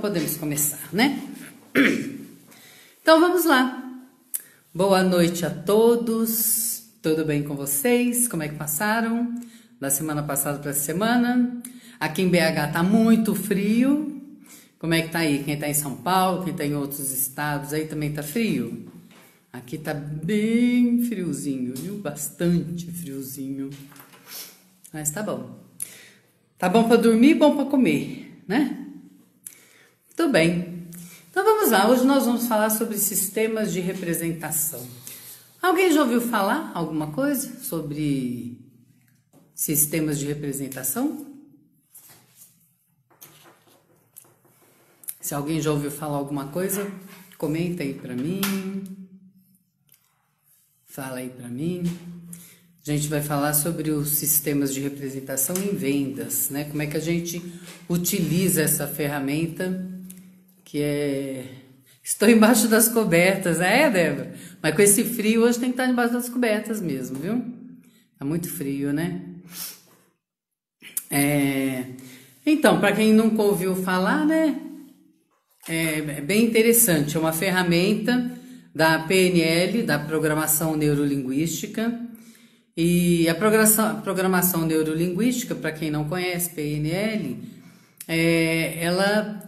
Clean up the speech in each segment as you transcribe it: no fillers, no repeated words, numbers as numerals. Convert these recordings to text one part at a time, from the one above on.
podemos começar, né? Então vamos lá. Boa noite a todos. Tudo bem com vocês? Como é que passaram da semana passada para essa semana? Aqui em BH tá muito frio. Como é que tá aí? Quem tá em São Paulo, quem tá em outros estados aí também tá frio? Aqui tá bem friozinho, viu? Bastante friozinho. Mas tá bom. Tá bom para dormir e bom para comer, né? Tudo bem. Então vamos lá. Hoje nós vamos falar sobre sistemas de representação. Alguém já ouviu falar alguma coisa sobre sistemas de representação? Se alguém já ouviu falar alguma coisa, comenta aí para mim. Fala aí para mim. A gente vai falar sobre os sistemas de representação em vendas, né? Como é que a gente utiliza essa ferramenta que é... Estou embaixo das cobertas, Débora? Mas com esse frio hoje tem que estar embaixo das cobertas mesmo, viu? Tá muito frio, né? Então, para quem nunca ouviu falar, né? É bem interessante, é uma ferramenta da PNL, da Programação Neurolinguística. E a programação neurolinguística, para quem não conhece, PNL, ela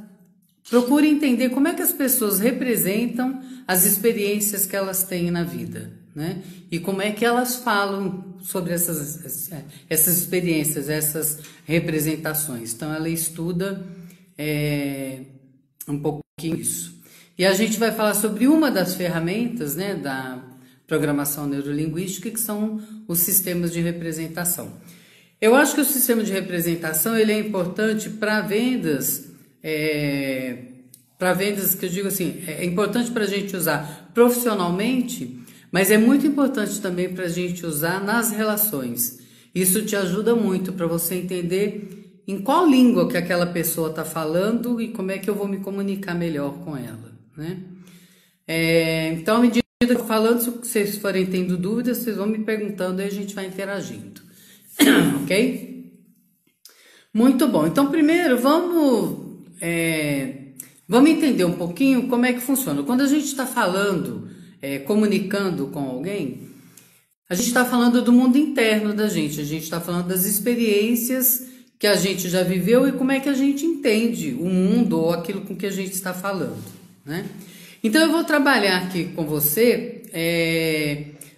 procura entender como é que as pessoas representam as experiências que elas têm na vida, né? E como é que elas falam sobre essas experiências, essas representações. Então, ela estuda um pouquinho isso. E a gente vai falar sobre uma das ferramentas, né, da programação neurolinguística, que são os sistemas de representação. Eu acho que o sistema de representação ele é importante para vendas, que eu digo assim, é importante para a gente usar profissionalmente, mas é muito importante também para a gente usar nas relações. Isso te ajuda muito para você entender em qual língua que aquela pessoa está falando e como é que eu vou me comunicar melhor com ela, né? Então, à medida que eu estou falando, se vocês forem tendo dúvidas, vocês vão me perguntando e a gente vai interagindo. Ok? Muito bom. Então, primeiro, vamos entender um pouquinho como é que funciona. Quando a gente está falando, comunicando com alguém, a gente está falando do mundo interno da gente. A gente está falando das experiências que a gente já viveu e como é que a gente entende o mundo ou aquilo com que a gente está falando, né? Então, eu vou trabalhar aqui com você,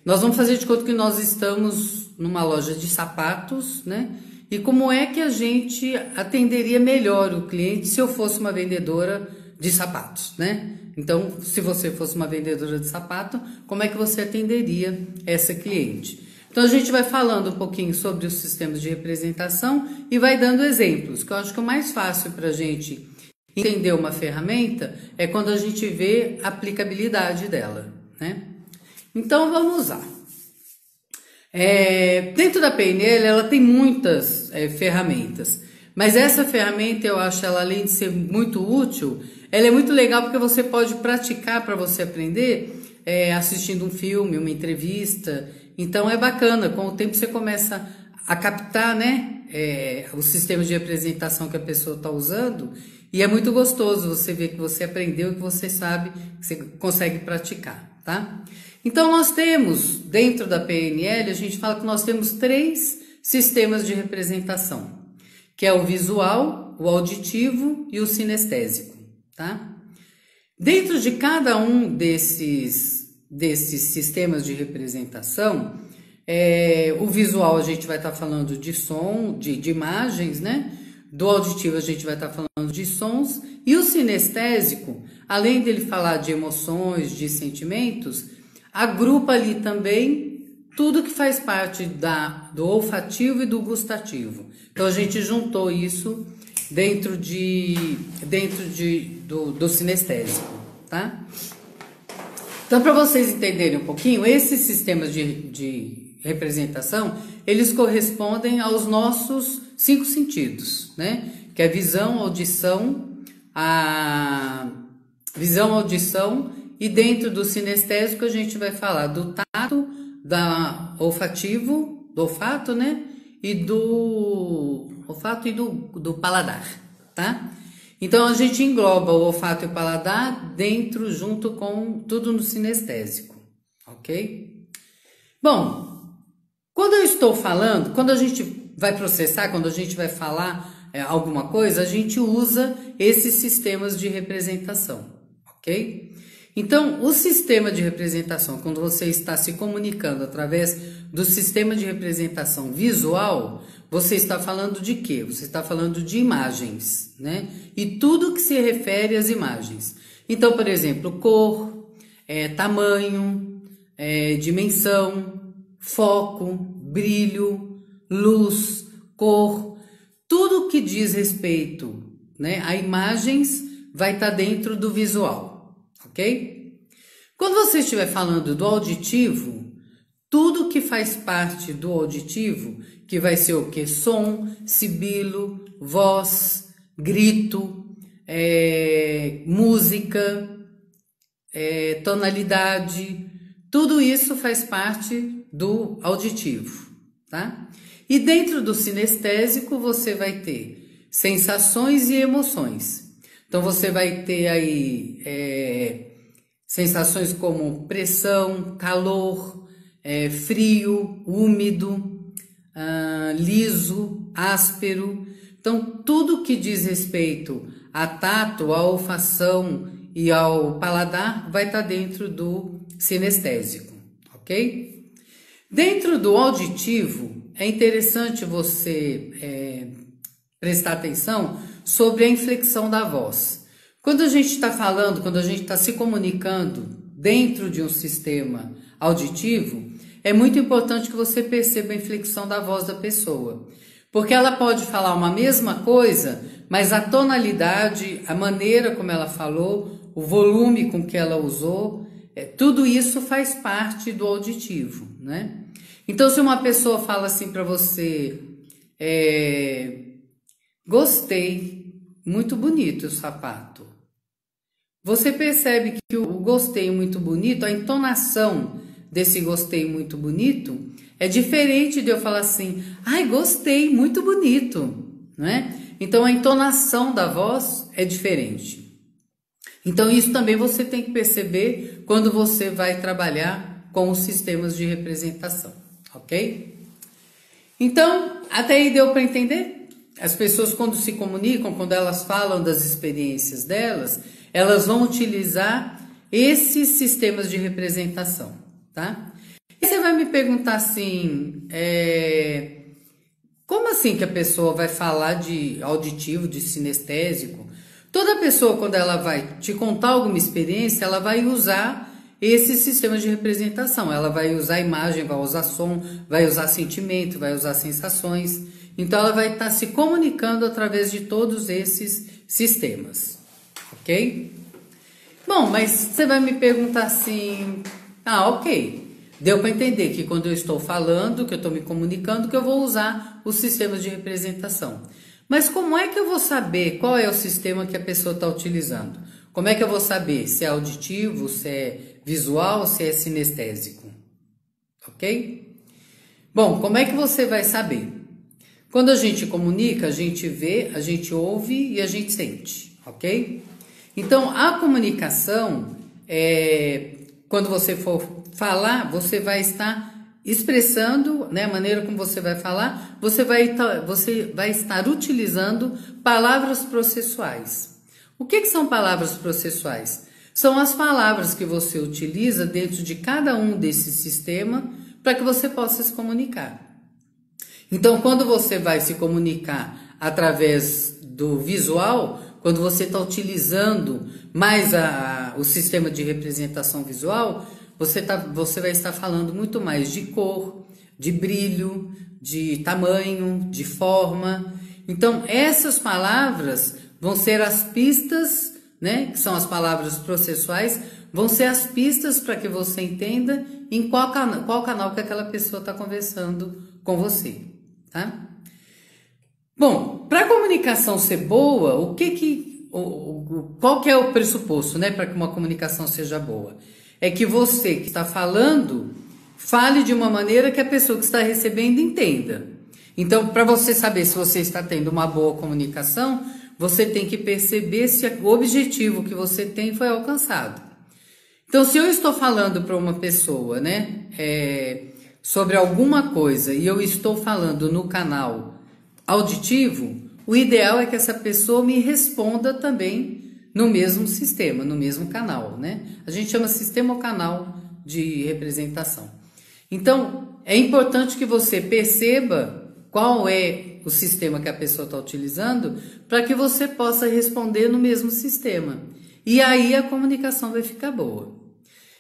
nós vamos fazer de conta que nós estamos numa loja de sapatos, né? E como é que a gente atenderia melhor o cliente se eu fosse uma vendedora de sapatos, né? Então, se você fosse uma vendedora de sapato, como é que você atenderia essa cliente? Então, a gente vai falando um pouquinho sobre os sistemas de representação e vai dando exemplos, que eu acho que o mais fácil para a gente entender uma ferramenta é quando a gente vê a aplicabilidade dela, né? Então, vamos lá. Dentro da PNL, ela tem muitas ferramentas, mas essa ferramenta, eu acho ela, além de ser muito útil, ela é muito legal porque você pode praticar para você aprender assistindo um filme, uma entrevista. Então, é bacana, com o tempo você começa a captar, né, o sistema de representação que a pessoa está usando. E é muito gostoso você ver que você aprendeu e que você sabe, que você consegue praticar, tá? Então, nós temos, dentro da PNL, a gente fala que nós temos 3 sistemas de representação, que é o visual, o auditivo e o sinestésico, tá? Dentro de cada um desses sistemas de representação, o visual a gente vai estar falando de som, de imagens, né? Do auditivo a gente vai estar falando de sons, e o sinestésico, além dele falar de emoções, de sentimentos, agrupa ali também tudo que faz parte do olfativo e do gustativo. Então a gente juntou isso dentro do sinestésico, tá? Então, para vocês entenderem um pouquinho, esses sistemas de representação, eles correspondem aos nossos 5 sentidos, né? Que é visão, audição, e dentro do sinestésico a gente vai falar do tato, do olfato, né? E do paladar, tá? Então a gente engloba o olfato e o paladar dentro, junto com tudo no sinestésico, ok? Bom, quando eu estou falando, quando a gente vai processar, quando a gente vai falar alguma coisa, a gente usa esses sistemas de representação, ok? Então, o sistema de representação, quando você está se comunicando através do sistema de representação visual, você está falando de quê? Você está falando de imagens, né? E tudo que se refere às imagens. Então, por exemplo, cor, tamanho, dimensão, foco, brilho, luz, cor, tudo que diz respeito, né, a imagens vai estar dentro do visual, ok? Quando você estiver falando do auditivo, tudo que faz parte do auditivo, que vai ser o que? Som, sibilo, voz, grito, música, tonalidade, tudo isso faz parte do auditivo, tá? E dentro do sinestésico você vai ter sensações e emoções. Então você vai ter aí sensações como pressão, calor, frio, úmido, liso, áspero. Então tudo que diz respeito a tato, a olfação e ao paladar vai estar dentro do sinestésico, ok? Dentro do auditivo, é interessante você prestar atenção sobre a inflexão da voz. Quando a gente está falando, quando a gente está se comunicando dentro de um sistema auditivo, é muito importante que você perceba a inflexão da voz da pessoa. Porque ela pode falar uma mesma coisa, mas a tonalidade, a maneira como ela falou, o volume com que ela usou, tudo isso faz parte do auditivo, né? Então, se uma pessoa fala assim para você, gostei, muito bonito o sapato. Você percebe que o gostei muito bonito, a entonação desse gostei muito bonito é diferente de eu falar assim, ai, gostei, muito bonito, né? Então, a entonação da voz é diferente. Então, isso também você tem que perceber quando você vai trabalhar com os sistemas de representação, ok? Então, até aí deu para entender? As pessoas, quando se comunicam, quando elas falam das experiências delas, elas vão utilizar esses sistemas de representação, tá? E você vai me perguntar assim, como assim que a pessoa vai falar de auditivo, de sinestésico? Toda pessoa, quando ela vai te contar alguma experiência, ela vai usar esses sistemas de representação. Ela vai usar imagem, vai usar som, vai usar sentimento, vai usar sensações. Então, ela vai estar se comunicando através de todos esses sistemas, ok? Bom, mas você vai me perguntar assim, ok, deu para entender que quando eu estou falando, que eu estou me comunicando, que eu vou usar os sistemas de representação. Mas como é que eu vou saber qual é o sistema que a pessoa está utilizando? Como é que eu vou saber se é auditivo, se é visual, se é sinestésico? Ok? Bom, como é que você vai saber? Quando a gente comunica, a gente vê, a gente ouve e a gente sente, ok? Então, a comunicação, quando você for falar, você vai estar expressando, né, a maneira como você vai falar, você vai estar utilizando palavras processuais. O que são palavras processuais? São as palavras que você utiliza dentro de cada um desses sistemas para que você possa se comunicar. Então, quando você vai se comunicar através do visual, quando você está utilizando mais o sistema de representação visual, você vai estar falando muito mais de cor, de brilho, de tamanho, de forma. Então, essas palavras vão ser as pistas, né, que são as palavras processuais, vão ser as pistas para que você entenda em qual canal que aquela pessoa está conversando com você, tá? Bom, para a comunicação ser boa, qual que é o pressuposto, né, para que uma comunicação seja boa? É que você que está falando, fale de uma maneira que a pessoa que está recebendo entenda. Então, para você saber se você está tendo uma boa comunicação, você tem que perceber se o objetivo que você tem foi alcançado. Então, se eu estou falando para uma pessoa, né, sobre alguma coisa e eu estou falando no canal auditivo, o ideal é que essa pessoa me responda também no mesmo sistema, no mesmo canal, né? A gente chama sistema ou canal de representação. Então, é importante que você perceba qual é o sistema que a pessoa está utilizando para que você possa responder no mesmo sistema. E aí a comunicação vai ficar boa.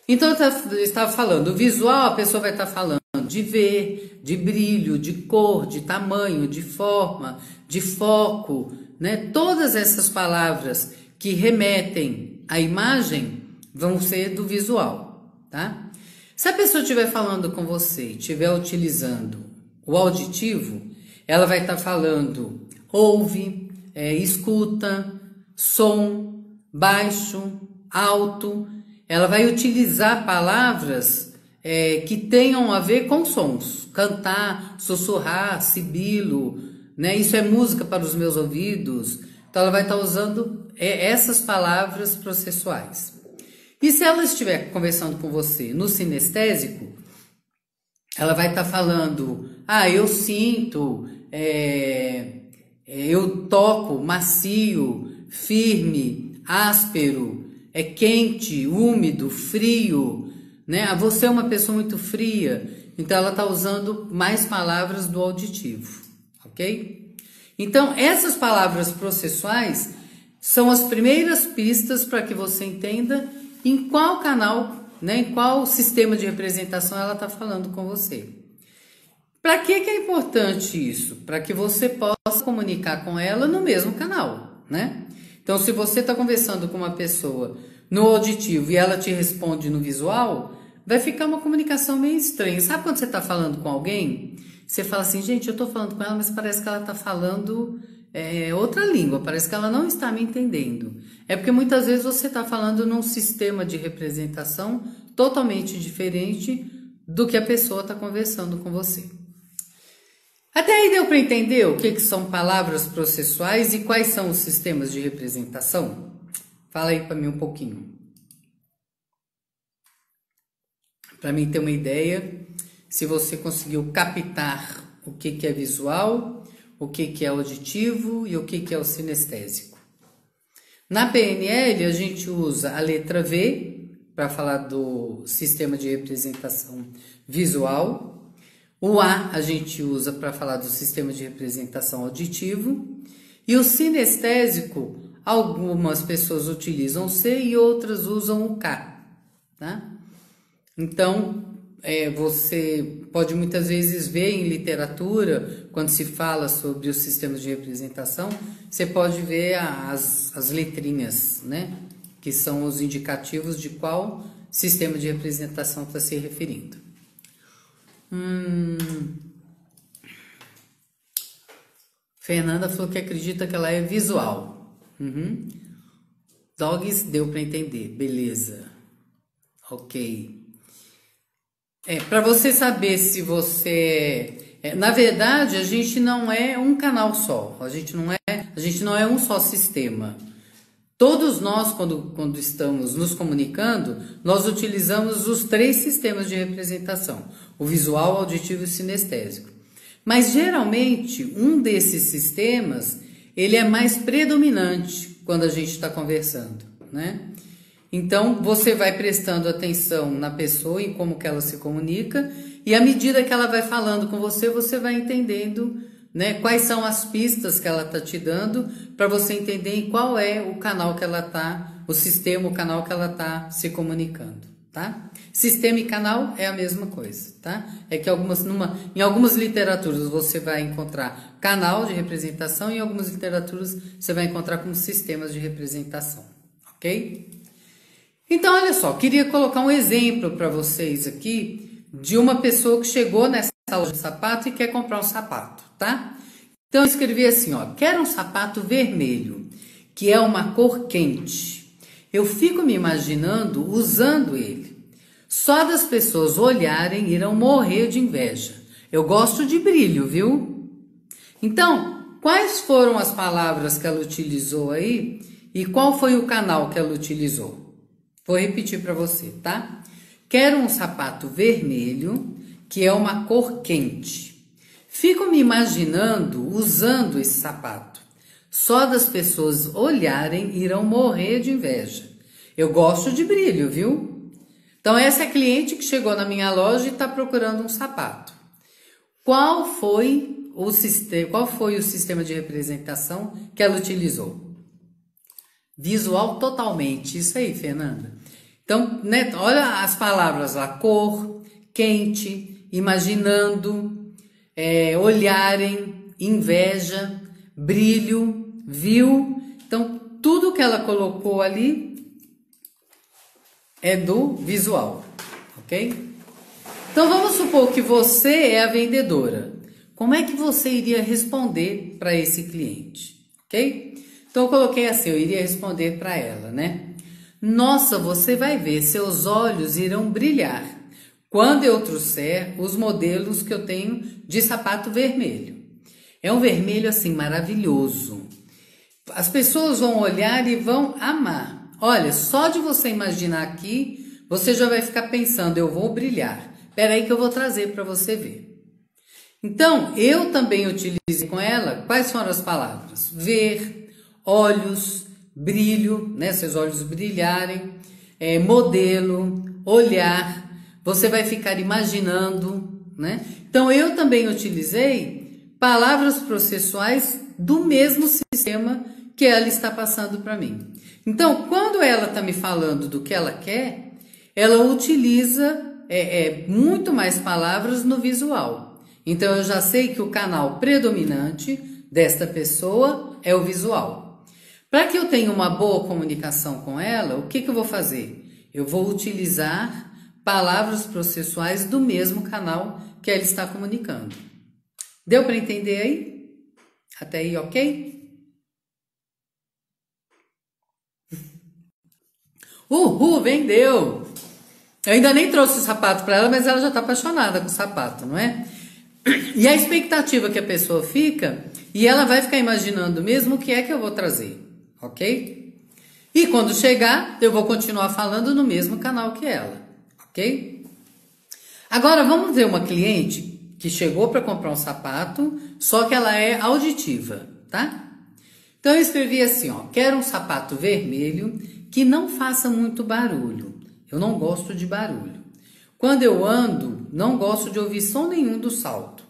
Então, eu estava falando, o visual, a pessoa vai estar falando de ver, de brilho, de cor, de tamanho, de forma, de foco, né? Todas essas palavras que remetem à imagem vão ser do visual, tá? Se a pessoa estiver falando com você e estiver utilizando o auditivo, ela vai estar falando ouve, escuta, som, baixo, alto. Ela vai utilizar palavras que tenham a ver com sons. Cantar, sussurrar, sibilo, né? Isso é música para os meus ouvidos. Então ela vai estar usando essas palavras processuais. E se ela estiver conversando com você no sinestésico, ela vai estar falando, eu sinto, eu toco, macio, firme, áspero, quente, úmido, frio, né? Você é uma pessoa muito fria, então ela está usando mais palavras do auditivo, ok? Então, essas palavras processuais são as primeiras pistas para que você entenda em qual canal, né, em qual sistema de representação ela está falando com você. Para que é importante isso? Para que você possa comunicar com ela no mesmo canal, né? Então, se você está conversando com uma pessoa no auditivo e ela te responde no visual, vai ficar uma comunicação meio estranha. Sabe quando você está falando com alguém? Você fala assim, gente, eu estou falando com ela, mas parece que ela está falando outra língua, parece que ela não está me entendendo. É porque muitas vezes você está falando num sistema de representação totalmente diferente do que a pessoa está conversando com você. Até aí deu para entender o que são palavras processuais e quais são os sistemas de representação? Fala aí para mim um pouquinho. Para mim ter uma ideia, se você conseguiu captar o que é visual, o que é auditivo e o que é o sinestésico. Na PNL, a gente usa a letra V para falar do sistema de representação visual. O A gente usa para falar do sistema de representação auditivo. E o sinestésico, algumas pessoas utilizam o C e outras usam o K. Tá? Então, você pode muitas vezes ver em literatura, quando se fala sobre os sistemas de representação, você pode ver as letrinhas, né? Que são os indicativos de qual sistema de representação está se referindo. Fernanda falou que acredita que ela é visual. Dogs deu para entender, beleza. Ok. Para você saber se você... na verdade, a gente não é um canal só. A gente não é um só sistema. Todos nós, quando estamos nos comunicando, nós utilizamos os 3 sistemas de representação. O visual, auditivo e sinestésico. Mas, geralmente, um desses sistemas, ele é mais predominante quando a gente está conversando, né? Então, você vai prestando atenção na pessoa, em como que ela se comunica, e à medida que ela vai falando com você, você vai entendendo, né, quais são as pistas que ela está te dando, para você entender em qual é o canal que ela está, o sistema, o canal que ela está se comunicando, tá? Sistema e canal é a mesma coisa, tá? É que em algumas literaturas você vai encontrar canal de representação, e em algumas literaturas você vai encontrar como sistemas de representação, ok? Então, olha só, queria colocar um exemplo para vocês aqui de uma pessoa que chegou nessa loja de sapato e quer comprar um sapato, tá? Então, eu escrevi assim, ó, quero um sapato vermelho, que é uma cor quente. Eu fico me imaginando usando ele. Só das pessoas olharem irão morrer de inveja. Eu gosto de brilho, viu? Então, quais foram as palavras que ela utilizou aí e qual foi o canal que ela utilizou? Vou repetir para você, tá? Quero um sapato vermelho, que é uma cor quente. Fico me imaginando usando esse sapato. Só das pessoas olharem irão morrer de inveja. Eu gosto de brilho, viu? Então essa é a cliente que chegou na minha loja e está procurando um sapato. Qual foi o sistema de representação que ela utilizou? Visual totalmente. Isso aí, Fernanda. Então, né, olha as palavras lá. Cor, quente, imaginando, olharem, inveja, brilho, viu. Então, tudo que ela colocou ali é do visual, ok? Então, vamos supor que você é a vendedora. Como é que você iria responder para esse cliente, ok? Então, eu coloquei assim, eu iria responder para ela, né? Nossa, você vai ver, seus olhos irão brilhar quando eu trouxer os modelos que eu tenho de sapato vermelho. É um vermelho assim maravilhoso. As pessoas vão olhar e vão amar. Olha, só de você imaginar aqui, você já vai ficar pensando, eu vou brilhar. Espera aí que eu vou trazer para você ver. Então, eu também utilizei com ela, quais foram as palavras? Ver, olhos, brilho, né? Seus olhos brilharem, modelo, olhar, você vai ficar imaginando, né? Então, eu também utilizei palavras processuais do mesmo sistema que ela está passando para mim. Então, quando ela está me falando do que ela quer, ela utiliza muito mais palavras no visual. Então, eu já sei que o canal predominante desta pessoa é o visual. Para que eu tenha uma boa comunicação com ela, o que eu vou fazer? Eu vou utilizar palavras processuais do mesmo canal que ela está comunicando. Deu para entender aí? Até aí, ok? Uhul, vendeu! Eu ainda nem trouxe o sapato para ela, mas ela já está apaixonada com o sapato, não é? E a expectativa que a pessoa fica, e ela vai ficar imaginando mesmo o que é que eu vou trazer, ok? E quando chegar, eu vou continuar falando no mesmo canal que ela, ok? Agora, vamos ver uma cliente que chegou para comprar um sapato, só que ela é auditiva, tá? Então, eu escrevi assim, ó, quero um sapato vermelho que não faça muito barulho. Eu não gosto de barulho. Quando eu ando, não gosto de ouvir som nenhum do salto.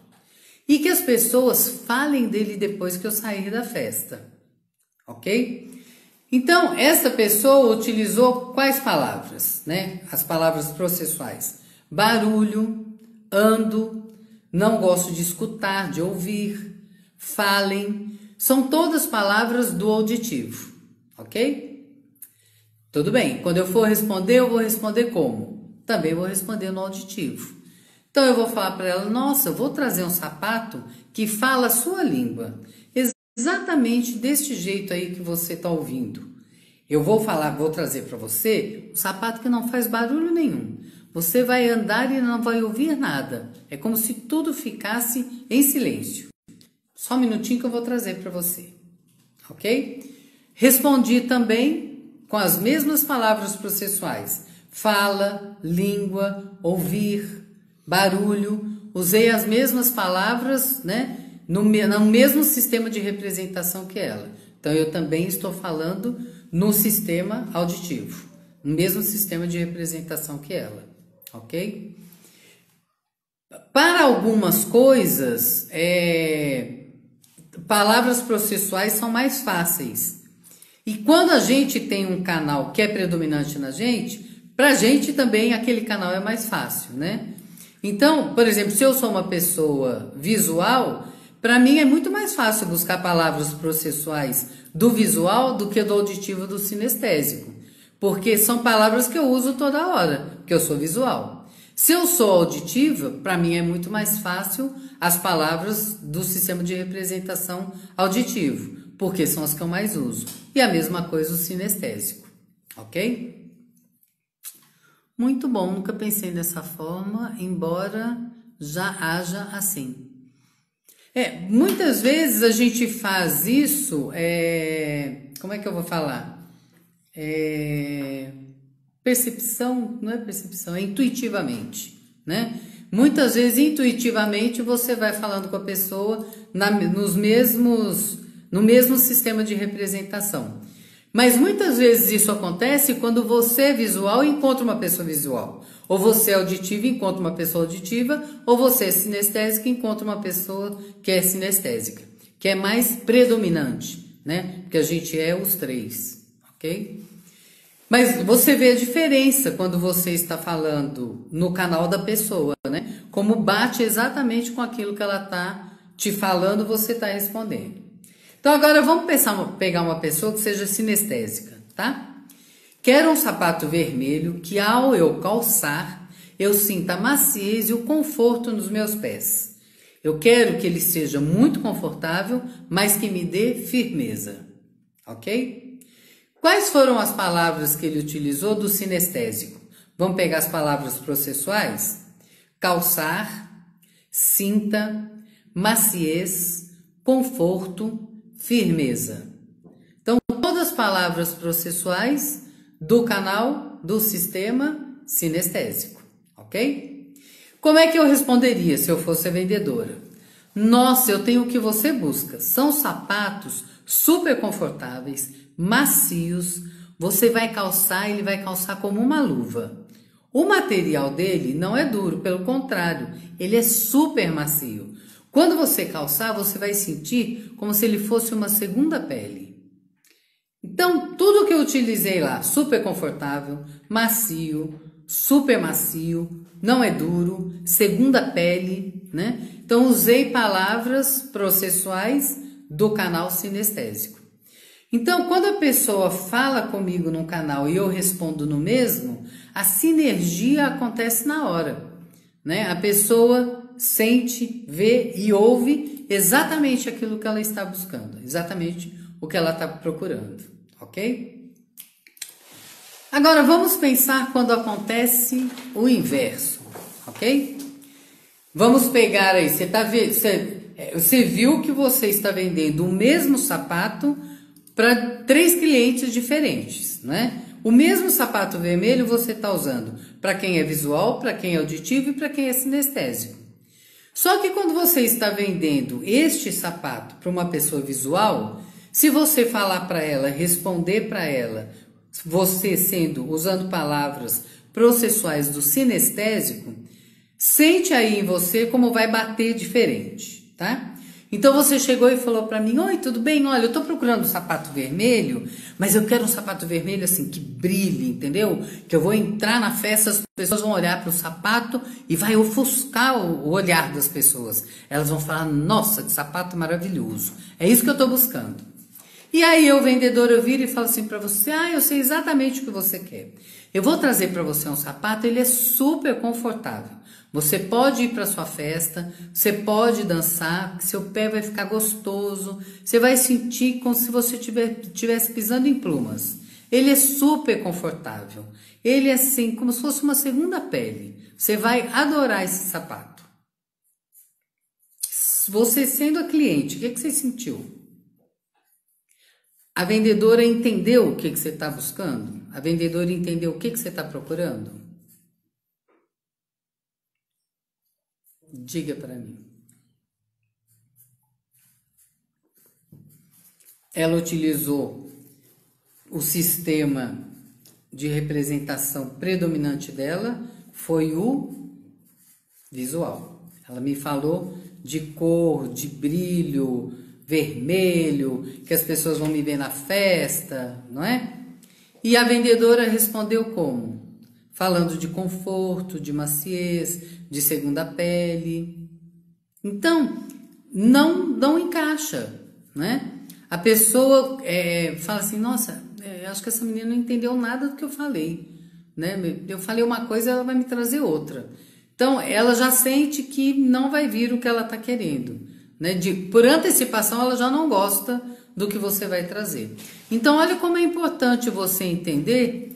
E que as pessoas falem dele depois que eu sair da festa. Ok? Então, essa pessoa utilizou quais palavras, né? As palavras processuais. Barulho, ando, não gosto de escutar, de ouvir, falem. São todas palavras do auditivo. Ok? Tudo bem. Quando eu for responder, eu vou responder como? Também vou responder no auditivo. Então, eu vou falar para ela, nossa, eu vou trazer um sapato que fala a sua língua. Exatamente deste jeito aí que você está ouvindo. Eu vou trazer para você um sapato que não faz barulho nenhum. Você vai andar e não vai ouvir nada. É como se tudo ficasse em silêncio. Só um minutinho que eu vou trazer para você. Ok? Respondi também com as mesmas palavras processuais. Fala, língua, ouvir, barulho. Usei as mesmas palavras, né? No mesmo sistema de representação que ela. Então, eu também estou falando no sistema auditivo. No mesmo sistema de representação que ela. Ok? Para algumas coisas, palavras processuais são mais fáceis. E quando a gente tem um canal que é predominante na gente, pra gente também aquele canal é mais fácil, né? Então, por exemplo, se eu sou uma pessoa visual, para mim é muito mais fácil buscar palavras processuais do visual do que do auditivo do sinestésico. Porque são palavras que eu uso toda hora, porque eu sou visual. Se eu sou auditiva, para mim é muito mais fácil as palavras do sistema de representação auditivo, porque são as que eu mais uso. E a mesma coisa o sinestésico, ok? Muito bom, nunca pensei dessa forma, embora já haja assim. Muitas vezes a gente faz isso, como é que eu vou falar? Percepção, não é percepção, é intuitivamente, né? Muitas vezes, intuitivamente, você vai falando com a pessoa no mesmo sistema de representação. Mas muitas vezes isso acontece quando você é visual e encontra uma pessoa visual. Ou você é auditivo e encontra uma pessoa auditiva, ou você é sinestésico e encontra uma pessoa que é sinestésica, que é mais predominante, né? Porque a gente é os três, ok? Mas você vê a diferença quando você está falando no canal da pessoa, né? Como bate exatamente com aquilo que ela está te falando, você está respondendo. Então agora vamos pegar uma pessoa que seja sinestésica, tá? Quero um sapato vermelho que ao eu calçar, eu sinta a maciez e o conforto nos meus pés. Eu quero que ele seja muito confortável, mas que me dê firmeza, ok? Quais foram as palavras que ele utilizou do sinestésico? Vamos pegar as palavras processuais? Calçar, cinta, maciez, conforto, firmeza. Então, todas as palavras processuais do canal do sistema sinestésico, ok? Como é que eu responderia se eu fosse a vendedora? Nossa, eu tenho o que você busca. São sapatos super confortáveis, macios, você vai calçar, ele vai calçar como uma luva. O material dele não é duro, pelo contrário, ele é super macio. Quando você calçar, você vai sentir como se ele fosse uma segunda pele. Então, tudo que eu utilizei lá, super confortável, macio, super macio, não é duro, segunda pele, né? Então, usei palavras processuais do canal sinestésico. Então, quando a pessoa fala comigo num canal e eu respondo no mesmo, a sinergia acontece na hora, né? A pessoa sente, vê e ouve exatamente aquilo que ela está buscando, exatamente o que ela está procurando, ok? Agora, vamos pensar quando acontece o inverso, ok? Vamos pegar aí, você viu que você está vendendo o mesmo sapato para 3 clientes diferentes, né? O mesmo sapato vermelho você está usando para quem é visual, para quem é auditivo e para quem é sinestésico. Só que quando você está vendendo este sapato para uma pessoa visual, se você falar para ela, responder para ela, você usando palavras processuais do sinestésico, sente aí em você como vai bater diferente, tá? Então você chegou e falou para mim: oi, tudo bem? Olha, eu tô procurando um sapato vermelho, mas eu quero um sapato vermelho assim, que brilhe, entendeu? Que eu vou entrar na festa, as pessoas vão olhar para o sapato e vai ofuscar o olhar das pessoas. Elas vão falar: nossa, que sapato maravilhoso. É isso que eu tô buscando. E aí o vendedor, eu viro e falo assim para você: eu sei exatamente o que você quer. Eu vou trazer para você um sapato, ele é super confortável. Você pode ir para sua festa, você pode dançar, seu pé vai ficar gostoso, você vai sentir como se você estivesse pisando em plumas. Ele é super confortável, ele é assim, como se fosse uma segunda pele. Você vai adorar esse sapato. Você sendo a cliente, o que você sentiu? A vendedora entendeu o que você está buscando? A vendedora entendeu o que você está procurando? Diga para mim. Ela utilizou o sistema de representação predominante dela, foi o visual. Ela me falou de cor, de brilho, vermelho, que as pessoas vão me ver na festa, não é? E a vendedora respondeu como? Falando de conforto, de maciez, de segunda pele. Então, não encaixa, né? A pessoa fala assim: nossa, acho que essa menina não entendeu nada do que eu falei, né? Eu falei uma coisa, ela vai me trazer outra. Então, ela já sente que não vai vir o que ela está querendo, né? Por antecipação, ela já não gosta do que você vai trazer. Então, olha como é importante você entender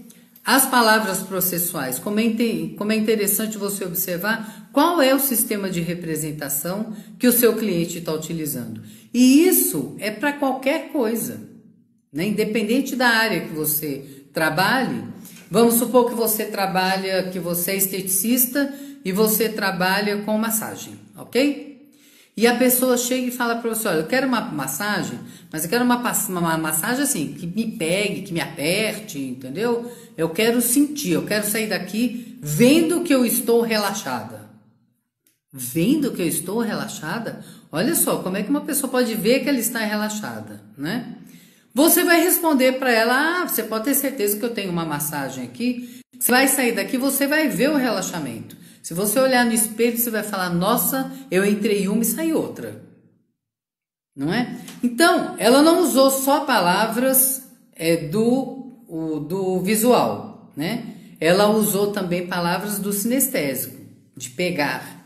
As palavras processuais, como é interessante você observar qual é o sistema de representação que o seu cliente está utilizando. E isso é para qualquer coisa, né? Independente da área que você trabalhe. Vamos supor que você trabalha, que você é esteticista e você trabalha com massagem, ok? E a pessoa chega e fala para você, olha, eu quero uma massagem, mas eu quero uma massagem assim, que me pegue, que me aperte, entendeu? Eu quero sentir, eu quero sair daqui vendo que eu estou relaxada. Vendo que eu estou relaxada? Olha só, como é que uma pessoa pode ver que ela está relaxada, né? Você vai responder para ela, você pode ter certeza que eu tenho uma massagem aqui. Você vai sair daqui, você vai ver o relaxamento. Se você olhar no espelho, você vai falar, nossa, eu entrei uma e saí outra. Não é? Então, ela não usou só palavras do visual, né? Ela usou também palavras do sinestésico, de pegar.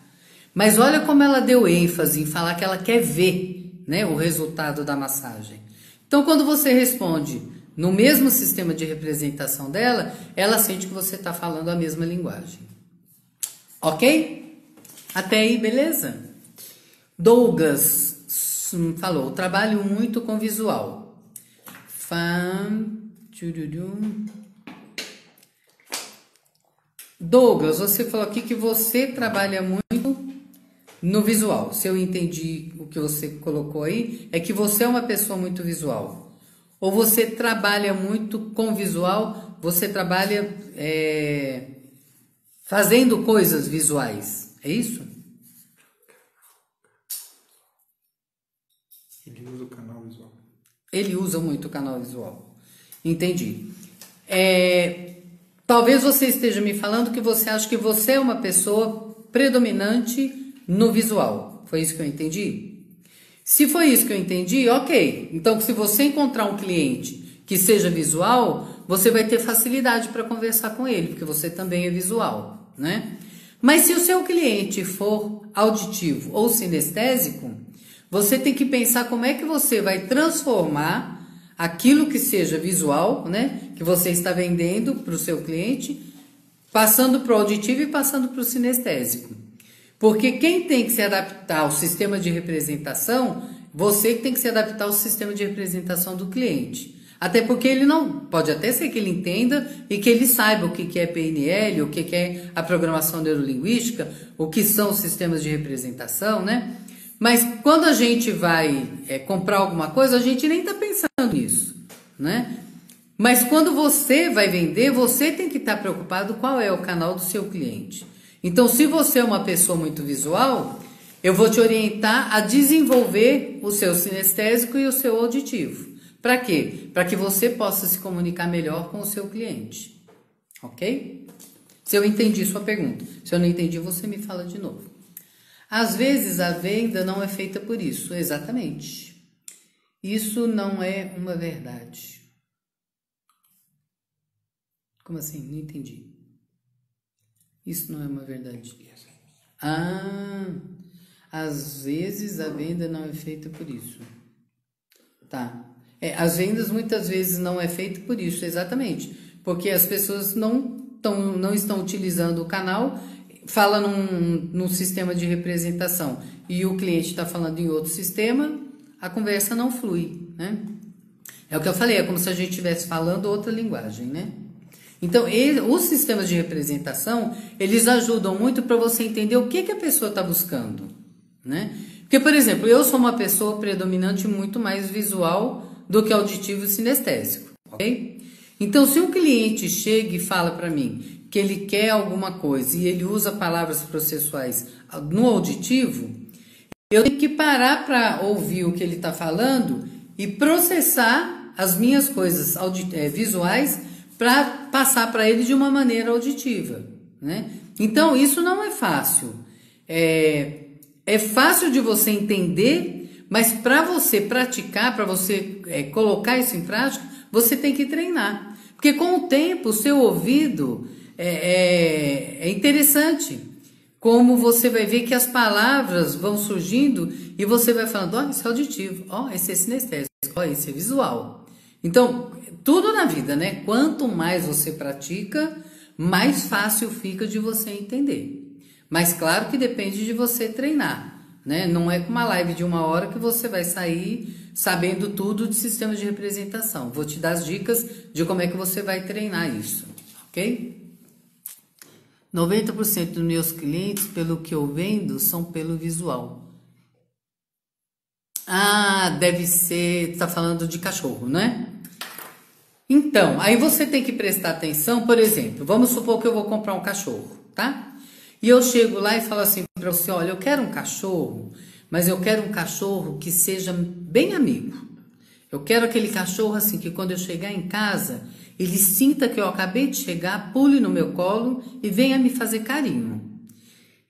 Mas olha como ela deu ênfase em falar que ela quer ver, né, o resultado da massagem. Então, quando você responde no mesmo sistema de representação dela, ela sente que você está falando a mesma linguagem. Ok? Até aí, beleza? Douglas falou, trabalho muito com visual. Douglas, você falou aqui que você trabalha muito no visual. Se eu entendi o que você colocou aí, é que você é uma pessoa muito visual. Ou você trabalha muito com visual, você trabalha fazendo coisas visuais. É isso? Ele usa o canal visual. Ele usa muito o canal visual. Entendi. Talvez você esteja me falando que você acha que você é uma pessoa predominante no visual. Foi isso que eu entendi? Se foi isso que eu entendi, ok. Então, se você encontrar um cliente que seja visual, você vai ter facilidade para conversar com ele, porque você também é visual, né? Mas se o seu cliente for auditivo ou sinestésico, você tem que pensar como é que você vai transformar aquilo que seja visual, né, que você está vendendo para o seu cliente, passando para o auditivo e passando para o sinestésico. Porque quem tem que se adaptar ao sistema de representação, você que tem que se adaptar ao sistema de representação do cliente. Até porque ele não, pode até ser que ele entenda e que ele saiba o que é PNL, o que é a programação neurolinguística, o que são os sistemas de representação, né? Mas quando a gente vai comprar alguma coisa, a gente nem está pensando nisso, né? Mas quando você vai vender, você tem que estar preocupado qual é o canal do seu cliente. Então, se você é uma pessoa muito visual, eu vou te orientar a desenvolver o seu sinestésico e o seu auditivo. Para quê? Para que você possa se comunicar melhor com o seu cliente. Ok? Se eu entendi sua pergunta. Se eu não entendi, você me fala de novo. Às vezes a venda não é feita por isso. Exatamente. Isso não é uma verdade. Como assim? Não entendi. Isso não é uma verdade. Às vezes a venda não é feita por isso. Tá. As vendas muitas vezes não é feita por isso, exatamente. Porque as pessoas não estão utilizando o canal, fala num sistema de representação e o cliente está falando em outro sistema, a conversa não flui, né? É o que eu falei, é como se a gente estivesse falando outra linguagem, né? Então, os sistemas de representação, eles ajudam muito para você entender o que a pessoa está buscando, né? Porque, por exemplo, eu sou uma pessoa predominante muito mais visual do que auditivo e sinestésico, ok? Então, se um cliente chega e fala para mim que ele quer alguma coisa e ele usa palavras processuais no auditivo, eu tenho que parar para ouvir o que ele está falando e processar as minhas coisas visuais para passar para ele de uma maneira auditiva, né? Então, isso não é fácil. É fácil de você entender, mas para você praticar, para você colocar isso em prática, você tem que treinar. Porque com o tempo, o seu ouvido é interessante. Como você vai ver que as palavras vão surgindo e você vai falando, ó, isso é auditivo, ó, esse é sinestésico, ó, esse é visual. Então, tudo na vida, né? Quanto mais você pratica, mais fácil fica de você entender. Mas claro que depende de você treinar, né? Não é com uma live de 1 hora que você vai sair sabendo tudo de sistema de representação. Vou te dar as dicas de como é que você vai treinar isso, ok? 90% dos meus clientes, pelo que eu vendo, são pelo visual. Ah, deve ser, tá falando de cachorro, né? Então, aí você tem que prestar atenção, por exemplo, vamos supor que eu vou comprar um cachorro, tá? E eu chego lá e falo assim para você, olha, eu quero um cachorro, mas eu quero um cachorro que seja bem amigo. Eu quero aquele cachorro assim, que quando eu chegar em casa, ele sinta que eu acabei de chegar, pule no meu colo e venha me fazer carinho.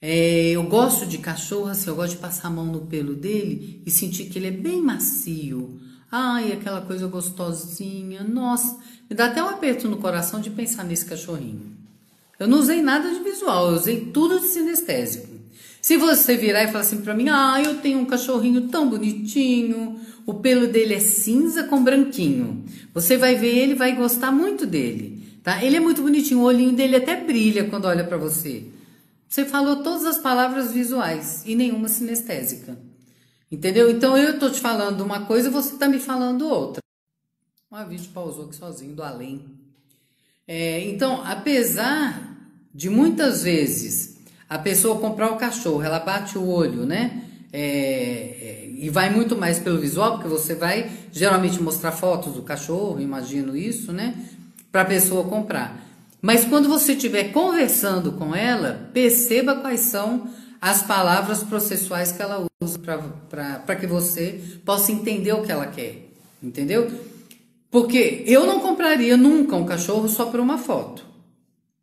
Eu gosto de cachorro, assim, eu gosto de passar a mão no pelo dele e sentir que ele é bem macio. Ai, aquela coisa gostosinha. Nossa, me dá até um aperto no coração de pensar nesse cachorrinho. Eu não usei nada de visual, eu usei tudo de sinestésico. Se você virar e falar assim pra mim, eu tenho um cachorrinho tão bonitinho, o pelo dele é cinza com branquinho. Você vai ver ele, vai gostar muito dele, tá? Ele é muito bonitinho, o olhinho dele até brilha quando olha pra você. Você falou todas as palavras visuais e nenhuma sinestésica. Entendeu? Então eu tô te falando uma coisa e você tá me falando outra. Um vídeo pausou aqui sozinho, do além. Então, apesar de muitas vezes a pessoa comprar o cachorro, ela bate o olho, né? E vai muito mais pelo visual, porque você vai geralmente mostrar fotos do cachorro, imagino isso, né? Para a pessoa comprar. Mas quando você estiver conversando com ela, perceba quais são as palavras processuais que ela usa para que você possa entender o que ela quer, entendeu? Porque eu não compraria nunca um cachorro só por uma foto,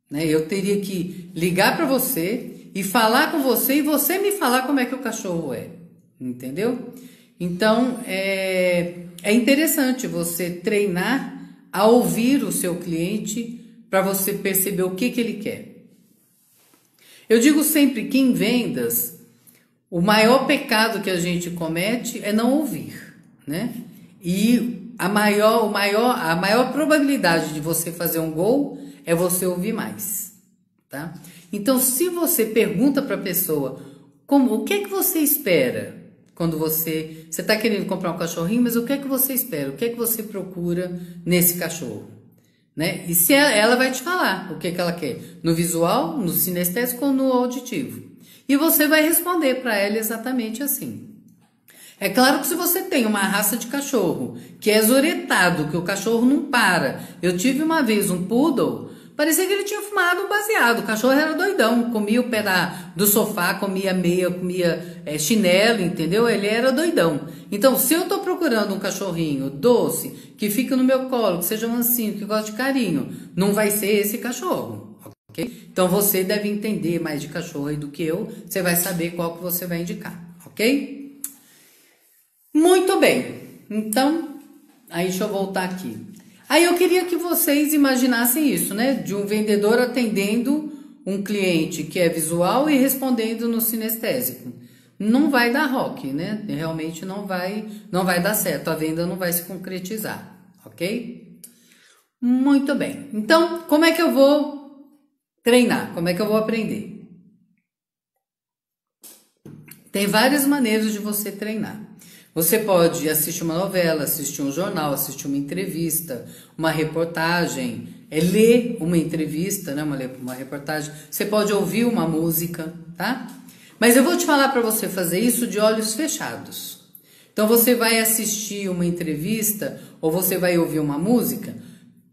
né? Eu teria que ligar para você e falar com você e você me falar como é que o cachorro é, entendeu? Então, é interessante você treinar a ouvir o seu cliente para você perceber o que ele quer. Eu digo sempre que em vendas, o maior pecado que a gente comete é não ouvir, né? E a maior probabilidade de você fazer um gol é você ouvir mais, tá? Então, se você pergunta para a pessoa, o que é que você espera quando você está querendo comprar um cachorrinho, mas o que é que você espera? O que é que você procura nesse cachorro? Né? E se ela vai te falar o que ela quer, no visual, no sinestésico ou no auditivo. E você vai responder para ela exatamente assim. É claro que se você tem uma raça de cachorro que é zoretado, que o cachorro não para. Eu tive uma vez um poodle, parecia que ele tinha fumado um baseado. O cachorro era doidão, comia o pé do sofá, comia meia, comia chinelo, entendeu? Ele era doidão. Então, se eu tô procurando um cachorrinho doce, que fica no meu colo, que seja mansinho, que gosta de carinho, não vai ser esse cachorro, ok? Então, você deve entender mais de cachorro aí do que eu, você vai saber qual que você vai indicar, ok? Muito bem. Então, aí deixa eu voltar aqui. Aí eu queria que vocês imaginassem isso, né? De um vendedor atendendo um cliente que é visual e respondendo no sinestésico. Não vai dar rock, né? Realmente não vai dar certo. A venda não vai se concretizar, ok? Muito bem. Então, como é que eu vou treinar? Como é que eu vou aprender? Tem várias maneiras de você treinar. Você pode assistir uma novela, assistir um jornal, assistir uma entrevista, uma reportagem, ler uma entrevista, né, uma reportagem. Você pode ouvir uma música, tá? Mas eu vou te falar para você fazer isso de olhos fechados. Então você vai assistir uma entrevista ou você vai ouvir uma música,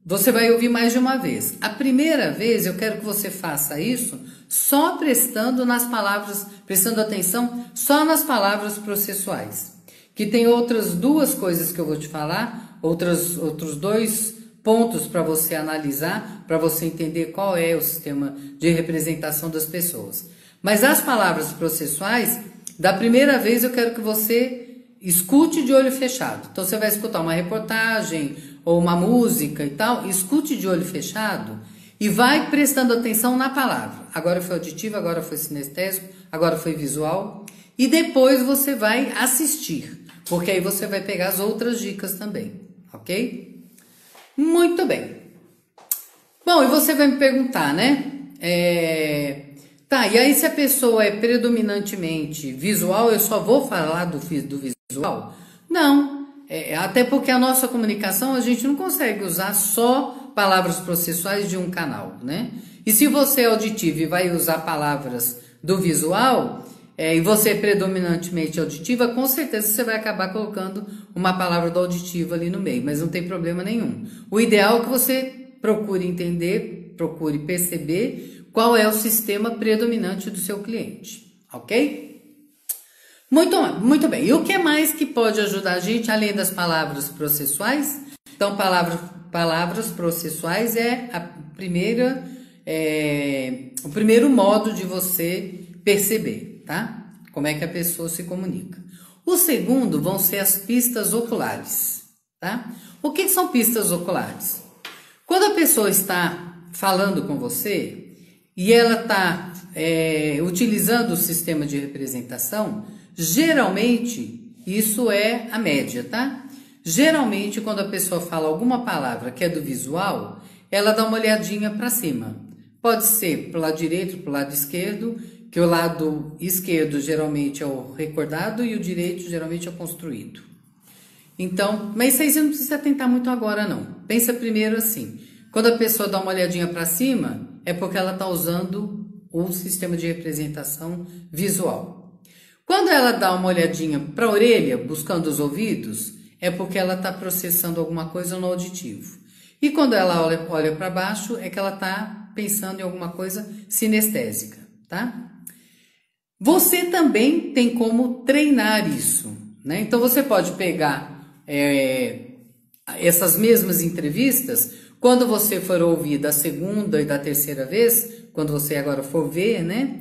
você vai ouvir mais de uma vez. A primeira vez eu quero que você faça isso só prestando atenção só nas palavras processuais. Que tem outras duas coisas que eu vou te falar, outros 2 pontos para você analisar, para você entender qual é o sistema de representação das pessoas. Mas as palavras processuais, da primeira vez eu quero que você escute de olho fechado. Então você vai escutar uma reportagem ou uma música e tal, escute de olho fechado e vai prestando atenção na palavra. Agora foi auditivo, agora foi sinestésico, agora foi visual. E depois você vai assistir, porque aí você vai pegar as outras dicas também, ok? Muito bem. Bom, e você vai me perguntar, né? Tá, e aí se a pessoa é predominantemente visual, eu só vou falar do visual? Não, até porque a nossa comunicação a gente não consegue usar só palavras processuais de um canal, né? E se você é auditivo e vai usar palavras do visual, e você é predominantemente auditiva, com certeza você vai acabar colocando uma palavra do auditivo ali no meio, mas não tem problema nenhum. O ideal é que você procure entender, procure perceber qual é o sistema predominante do seu cliente, ok? Muito bem. E o que mais que pode ajudar a gente, além das palavras processuais? Então, palavras processuais é o primeiro modo de você perceber, tá? Como é que a pessoa se comunica. O segundo vão ser as pistas oculares, tá? O que são pistas oculares? Quando a pessoa está falando com você e ela está utilizando o sistema de representação, geralmente, isso é a média, tá? Geralmente, quando a pessoa fala alguma palavra que é do visual, ela dá uma olhadinha para cima. Pode ser para o lado direito, para o lado esquerdo, que o lado esquerdo geralmente é o recordado e o direito geralmente é o construído. Então, mas isso aí você não precisa atentar muito agora não. Pensa primeiro assim, quando a pessoa dá uma olhadinha para cima, é porque ela está usando o sistema de representação visual. Quando ela dá uma olhadinha para a orelha, buscando os ouvidos, é porque ela está processando alguma coisa no auditivo. E quando ela olha para baixo, é que ela está pensando em alguma coisa sinestésica, tá? Você também tem como treinar isso, né? Então você pode pegar essas mesmas entrevistas, quando você for ouvir da segunda e da terceira vez, quando você agora for ver, né?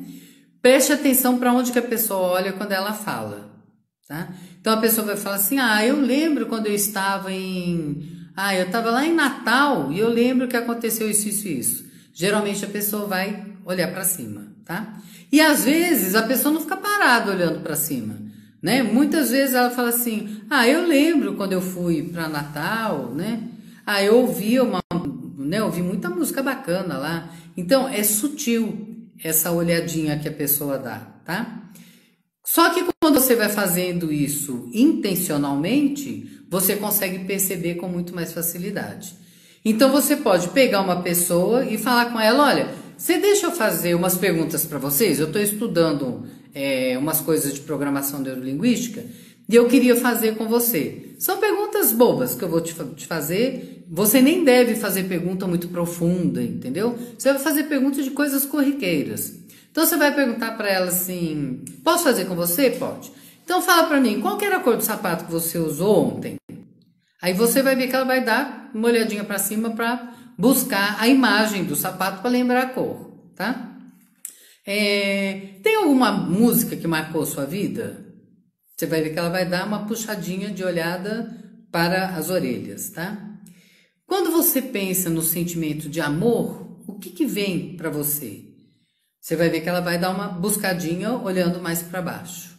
Preste atenção para onde que a pessoa olha quando ela fala, tá? Então a pessoa vai falar assim, eu lembro quando eu estava eu estava lá em Natal e eu lembro que aconteceu isso, isso e isso. Geralmente a pessoa vai olhar para cima, tá? E às vezes a pessoa não fica parada olhando para cima, né? Muitas vezes ela fala assim, eu lembro quando eu fui para Natal, né? Eu ouvi ouvi muita música bacana lá. Então é sutil essa olhadinha que a pessoa dá, tá? Só que quando você vai fazendo isso intencionalmente, você consegue perceber com muito mais facilidade. Então você pode pegar uma pessoa e falar com ela, olha, você deixa eu fazer umas perguntas para vocês? Eu estou estudando umas coisas de programação neurolinguística e eu queria fazer com você. São perguntas bobas que eu vou te fazer. Você nem deve fazer pergunta muito profunda, entendeu? Você vai fazer perguntas de coisas corriqueiras. Então você vai perguntar para ela assim, posso fazer com você? Pode. Então fala para mim, qual que era a cor do sapato que você usou ontem? Aí você vai ver que ela vai dar uma olhadinha para cima para buscar a imagem do sapato para lembrar a cor, tá? Tem alguma música que marcou sua vida? Você vai ver que ela vai dar uma puxadinha de olhada para as orelhas, tá? Quando você pensa no sentimento de amor, o que vem para você? Você vai ver que ela vai dar uma buscadinha olhando mais para baixo,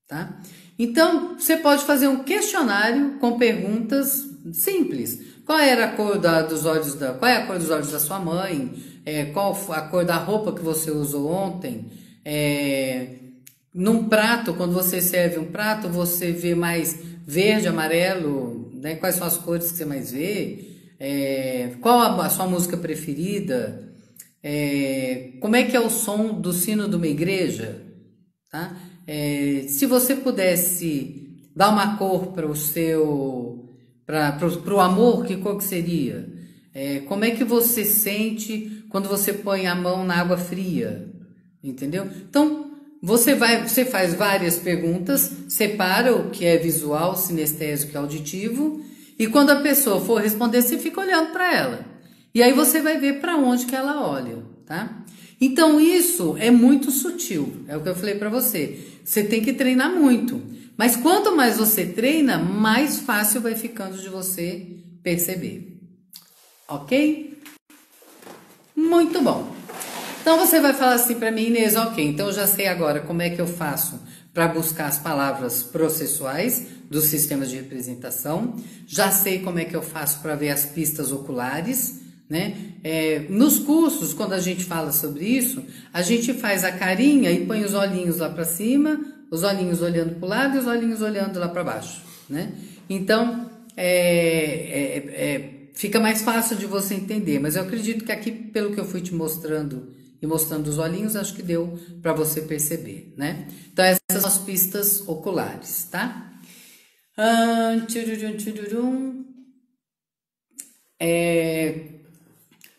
tá? Então, você pode fazer um questionário com perguntas simples. Qual era a cor dos olhos qual é a cor dos olhos da sua mãe? Qual a cor da roupa que você usou ontem? Num prato, quando você serve um prato, você vê mais verde, amarelo, né? Quais são as cores que você mais vê? Qual a sua música preferida? Como é que é o som do sino de uma igreja? Tá? Se você pudesse dar uma cor para o amor, que cor que seria? Como é que você sente quando você põe a mão na água fria? Entendeu? Então, você faz várias perguntas, separa o que é visual, sinestésico e auditivo, e quando a pessoa for responder, você fica olhando para ela. E aí você vai ver para onde que ela olha, tá? Então isso é muito sutil, é o que eu falei para você. Você tem que treinar muito, mas quanto mais você treina, mais fácil vai ficando de você perceber. Ok? Muito bom. Então você vai falar assim para mim, Inês, ok, então eu já sei agora como é que eu faço para buscar as palavras processuais dos sistemas de representação. Já sei como é que eu faço para ver as pistas oculares, né? Nos cursos, quando a gente fala sobre isso, a gente faz a carinha e põe os olhinhos lá para cima, os olhinhos olhando para o lado e os olhinhos olhando lá para baixo, né? Então, fica mais fácil de você entender, mas eu acredito que aqui, pelo que eu fui te mostrando e mostrando os olhinhos, acho que deu para você perceber, né? Então, essas são as pistas oculares, tá?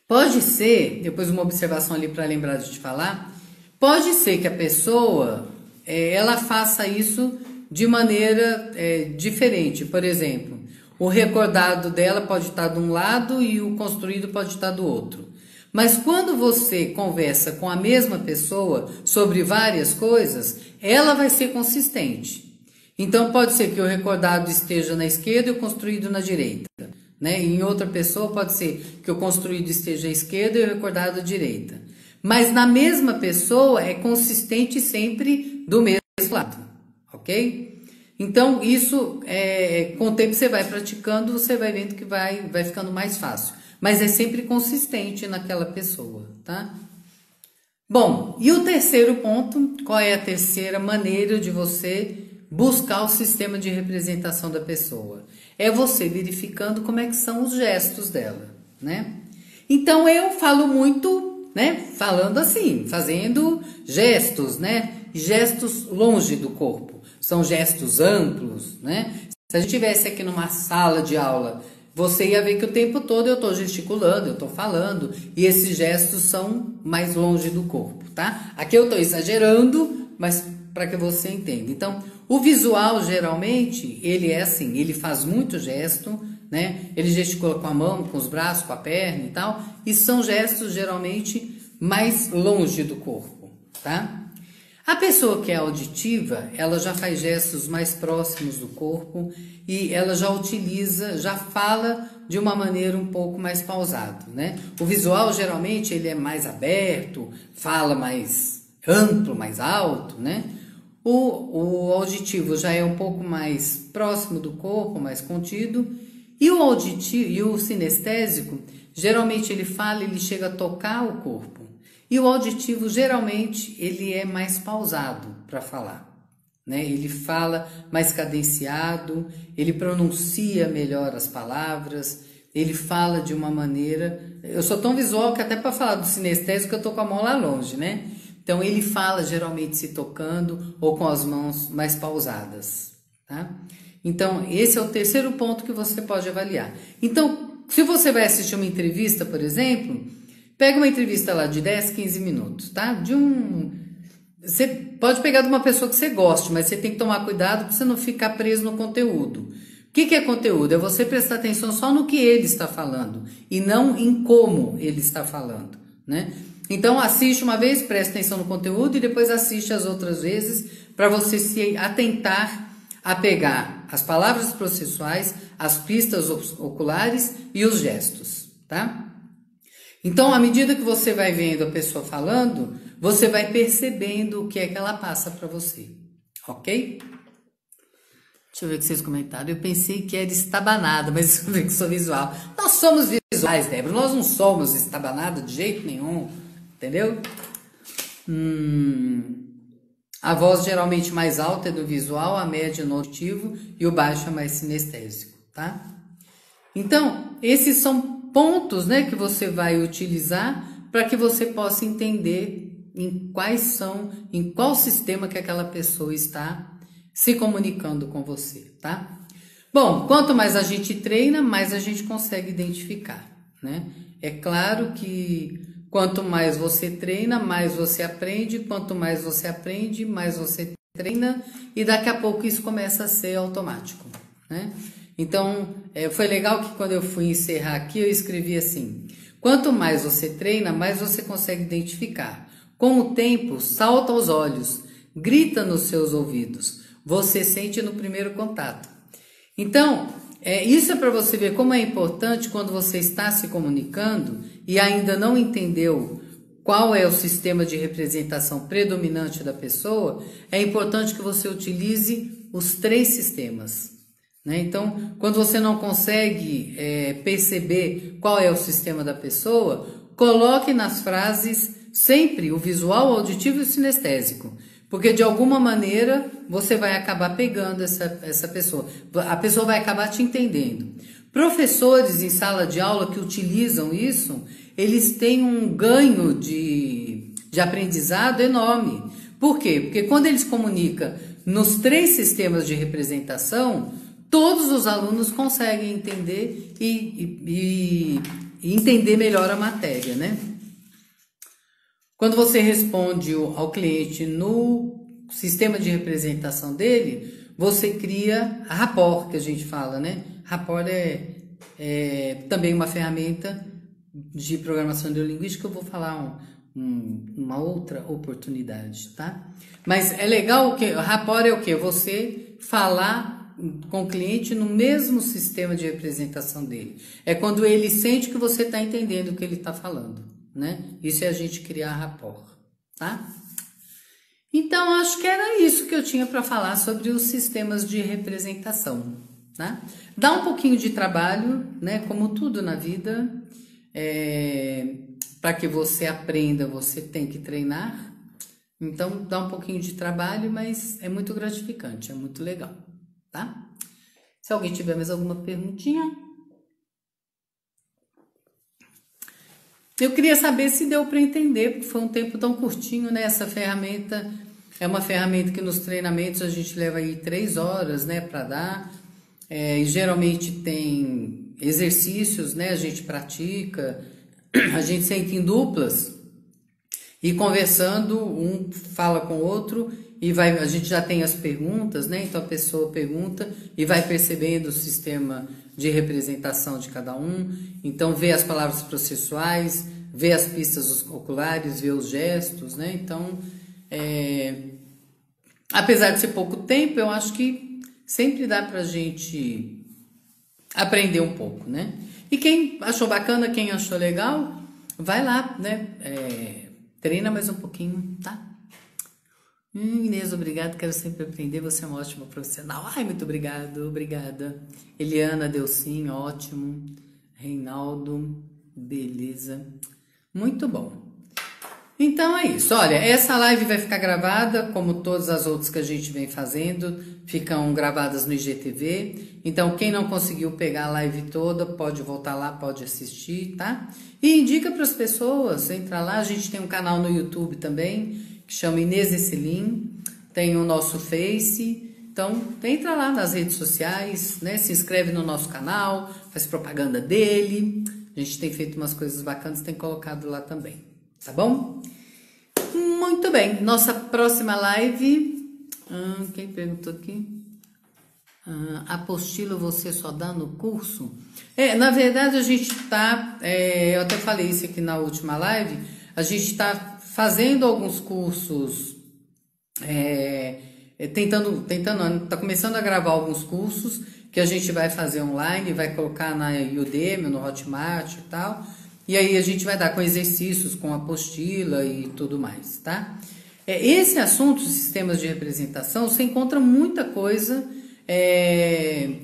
Pode ser, depois uma observação ali para lembrar de te falar, pode ser que a pessoa, ela faça isso de maneira diferente. Por exemplo, o recordado dela pode estar de um lado e o construído pode estar do outro. Mas quando você conversa com a mesma pessoa sobre várias coisas, ela vai ser consistente. Então pode ser que o recordado esteja na esquerda e o construído na direita, né? E em outra pessoa pode ser que o construído esteja à esquerda e o recordado à direita. Mas na mesma pessoa é consistente sempre do mesmo lado, ok? Então isso, com o tempo você vai praticando, você vai vendo que vai ficando mais fácil. Mas é sempre consistente naquela pessoa, tá? Bom, e o terceiro ponto, qual é a terceira maneira de você buscar o sistema de representação da pessoa? É você verificando como é que são os gestos dela, né? Então eu falo muito, né? Falando assim, fazendo gestos, né? Gestos longe do corpo. São gestos amplos, né? Se a gente estivesse aqui numa sala de aula, você ia ver que o tempo todo eu estou gesticulando, eu estou falando, e esses gestos são mais longe do corpo, tá? Aqui eu estou exagerando, mas para que você entenda. Então, o visual, geralmente, ele é assim, ele faz muito gesto, né? Ele gesticula com a mão, com os braços, com a perna e tal, e são gestos, geralmente, mais longe do corpo, tá? A pessoa que é auditiva, ela já faz gestos mais próximos do corpo e ela já utiliza, já fala de uma maneira um pouco mais pausada, né? O visual, geralmente, ele é mais aberto, fala mais amplo, mais alto, né? O auditivo já é um pouco mais próximo do corpo, mais contido, e o auditivo e o sinestésico, geralmente ele fala, ele chega a tocar o corpo. E o auditivo, geralmente, ele é mais pausado para falar, né? Ele fala mais cadenciado, ele pronuncia melhor as palavras, ele fala de uma maneira... Eu sou tão visual que até para falar do sinestésico eu tô com a mão lá longe, né? Então, ele fala geralmente se tocando ou com as mãos mais pausadas, tá? Então, esse é o terceiro ponto que você pode avaliar. Então, se você vai assistir uma entrevista, por exemplo... Pega uma entrevista lá de 10, 15 minutos, tá? Você pode pegar de uma pessoa que você goste, mas você tem que tomar cuidado para você não ficar preso no conteúdo. O que é conteúdo? É você prestar atenção só no que ele está falando e não em como ele está falando, né? Então, assiste uma vez, presta atenção no conteúdo e depois assiste as outras vezes para você se atentar a pegar as palavras processuais, as pistas oculares e os gestos, tá? Então, à medida que você vai vendo a pessoa falando, você vai percebendo o que é que ela passa para você, ok? Deixa eu ver o que vocês comentaram. Eu pensei que era estabanada, mas eu vi que sou visual. Nós somos visuais, Débora. Nós não somos estabanada de jeito nenhum, entendeu? A voz geralmente mais alta é do visual, a média no auditivo e o baixo é mais sinestésico, tá? Então, esses são pontos, né, que você vai utilizar para que você possa entender em qual sistema que aquela pessoa está se comunicando com você, tá? Bom, quanto mais a gente treina, mais a gente consegue identificar, né? É claro que quanto mais você treina, mais você aprende, quanto mais você aprende, mais você treina e daqui a pouco isso começa a ser automático, né? Então, foi legal que quando eu fui encerrar aqui, eu escrevi assim: quanto mais você treina, mais você consegue identificar. Com o tempo, salta aos olhos, grita nos seus ouvidos, você sente no primeiro contato. Então, isso é para você ver como é importante quando você está se comunicando e ainda não entendeu qual é o sistema de representação predominante da pessoa, é importante que você utilize os 3 sistemas, né? Então, quando você não consegue perceber qual é o sistema da pessoa, coloque nas frases sempre o visual, o auditivo e o sinestésico, porque de alguma maneira você vai acabar pegando essa pessoa, a pessoa vai acabar te entendendo. Professores em sala de aula que utilizam isso, eles têm um ganho de aprendizado enorme. Por quê? Porque quando eles comunicam nos 3 sistemas de representação, todos os alunos conseguem entender e entender melhor a matéria, né? Quando você responde ao cliente no sistema de representação dele, você cria a rapport, que a gente fala, né? Rapport é também uma ferramenta de programação neurolinguística, eu vou falar uma outra oportunidade, tá? Mas é legal que rapport é o quê? Você falar com o cliente no mesmo sistema de representação dele. É quando ele sente que você está entendendo o que ele está falando, né? Isso é a gente criar rapport, tá? Então, acho que era isso que eu tinha para falar sobre os sistemas de representação, tá? Dá um pouquinho de trabalho, né? Como tudo na vida, para que você aprenda, você tem que treinar. Então, dá um pouquinho de trabalho, mas é muito gratificante, é muito legal, tá? Se alguém tiver mais alguma perguntinha. Eu queria saber se deu para entender, porque foi um tempo tão curtinho, né? Essa ferramenta é uma ferramenta que nos treinamentos a gente leva aí 3 horas, né, para dar. E geralmente tem exercícios, né? A gente pratica, a gente senta em duplas e conversando, um fala com o outro e a gente já tem as perguntas, né? Então a pessoa pergunta e vai percebendo o sistema de representação de cada um. Então vê as palavras processuais, vê as pistas oculares, vê os gestos, né? Então, apesar de ser pouco tempo, eu acho que sempre dá pra gente aprender um pouco, né? E quem achou bacana, quem achou legal, vai lá, né? Treina mais um pouquinho, tá? Inês, obrigado, quero sempre aprender, você é uma ótima profissional. Ai, muito obrigado, obrigada. Eliana deu sim, ótimo. Reinaldo, beleza. Muito bom. Então é isso, olha, essa live vai ficar gravada, como todas as outras que a gente vem fazendo, ficam gravadas no IGTV. Então quem não conseguiu pegar a live toda, pode voltar lá, pode assistir, tá? E indica para as pessoas, entra lá, a gente tem um canal no YouTube também, que chama Inês Esselim, tem o nosso Face, então entra lá nas redes sociais, né? Se inscreve no nosso canal, faz propaganda dele, a gente tem feito umas coisas bacanas, tem colocado lá também, tá bom? Muito bem, nossa próxima live, quem perguntou aqui? Apostila você só dá no curso? Na verdade a gente tá, eu até falei isso aqui na última live, a gente tá fazendo alguns cursos, tá começando a gravar alguns cursos que a gente vai fazer online, vai colocar na Udemy, no Hotmart e tal, e aí a gente vai dar com exercícios, com apostila e tudo mais, tá? Esse assunto, sistemas de representação, você encontra muita coisa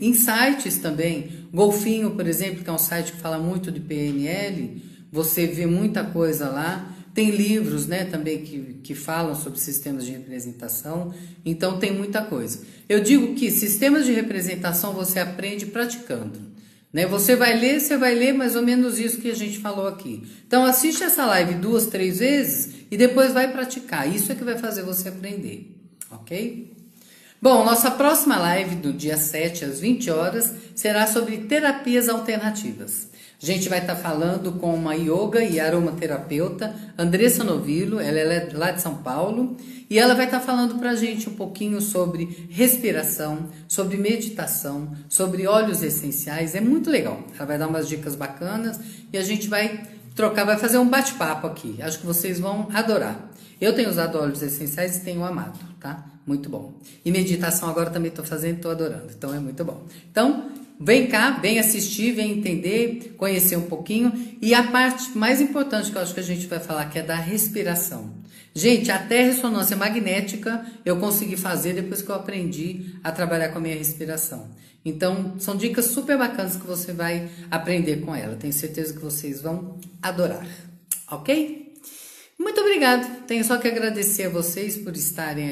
em sites também. Golfinho, por exemplo, que é um site que fala muito de PNL, você vê muita coisa lá. Tem livros, né, também que falam sobre sistemas de representação, então tem muita coisa. Eu digo que sistemas de representação você aprende praticando, né? Você vai ler mais ou menos isso que a gente falou aqui. Então assiste essa live 2, 3 vezes e depois vai praticar. Isso é que vai fazer você aprender, ok? Bom, nossa próxima live do dia 7 às 20 horas será sobre terapias alternativas. A gente vai estar falando com uma yoga e aromaterapeuta, Andressa Novillo, ela é lá de São Paulo, e ela vai estar falando pra gente um pouquinho sobre respiração, sobre meditação, sobre óleos essenciais, é muito legal. Ela vai dar umas dicas bacanas e a gente vai trocar, vai fazer um bate-papo aqui, acho que vocês vão adorar. Eu tenho usado óleos essenciais e tenho amado, tá? Muito bom. E meditação agora também estou fazendo, estou adorando, então é muito bom. Então, vem cá, vem assistir, vem entender, conhecer um pouquinho. E a parte mais importante que eu acho que a gente vai falar, que é da respiração. Gente, até ressonância magnética eu consegui fazer depois que eu aprendi a trabalhar com a minha respiração. Então, são dicas super bacanas que você vai aprender com ela. Tenho certeza que vocês vão adorar, ok? Muito obrigado. Tenho só que agradecer a vocês por estarem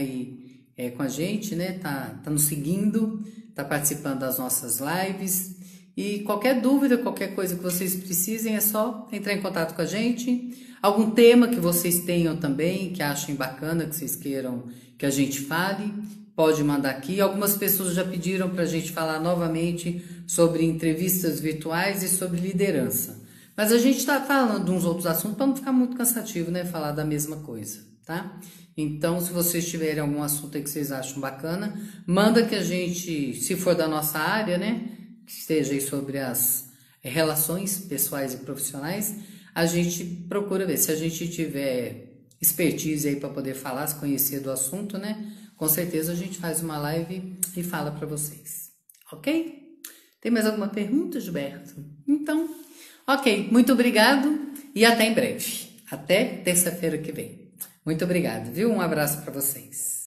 aí com a gente, né? Tá nos seguindo, tá participando das nossas lives. E qualquer dúvida, qualquer coisa que vocês precisem, é só entrar em contato com a gente. Algum tema que vocês tenham também, que achem bacana, que vocês queiram que a gente fale, pode mandar aqui. Algumas pessoas já pediram para a gente falar novamente sobre entrevistas virtuais e sobre liderança. Mas a gente está falando de uns outros assuntos para não ficar muito cansativo, né? Falar da mesma coisa, tá? Então, se vocês tiverem algum assunto aí que vocês acham bacana, manda que a gente, se for da nossa área, né? Que esteja aí sobre as relações pessoais e profissionais, a gente procura ver. Se a gente tiver expertise aí para poder falar, se conhecer do assunto, né? Com certeza a gente faz uma live e fala para vocês, ok? Tem mais alguma pergunta, Gilberto? Então, ok, muito obrigado e até em breve. Até terça-feira que vem. Muito obrigado, viu? Um abraço para vocês.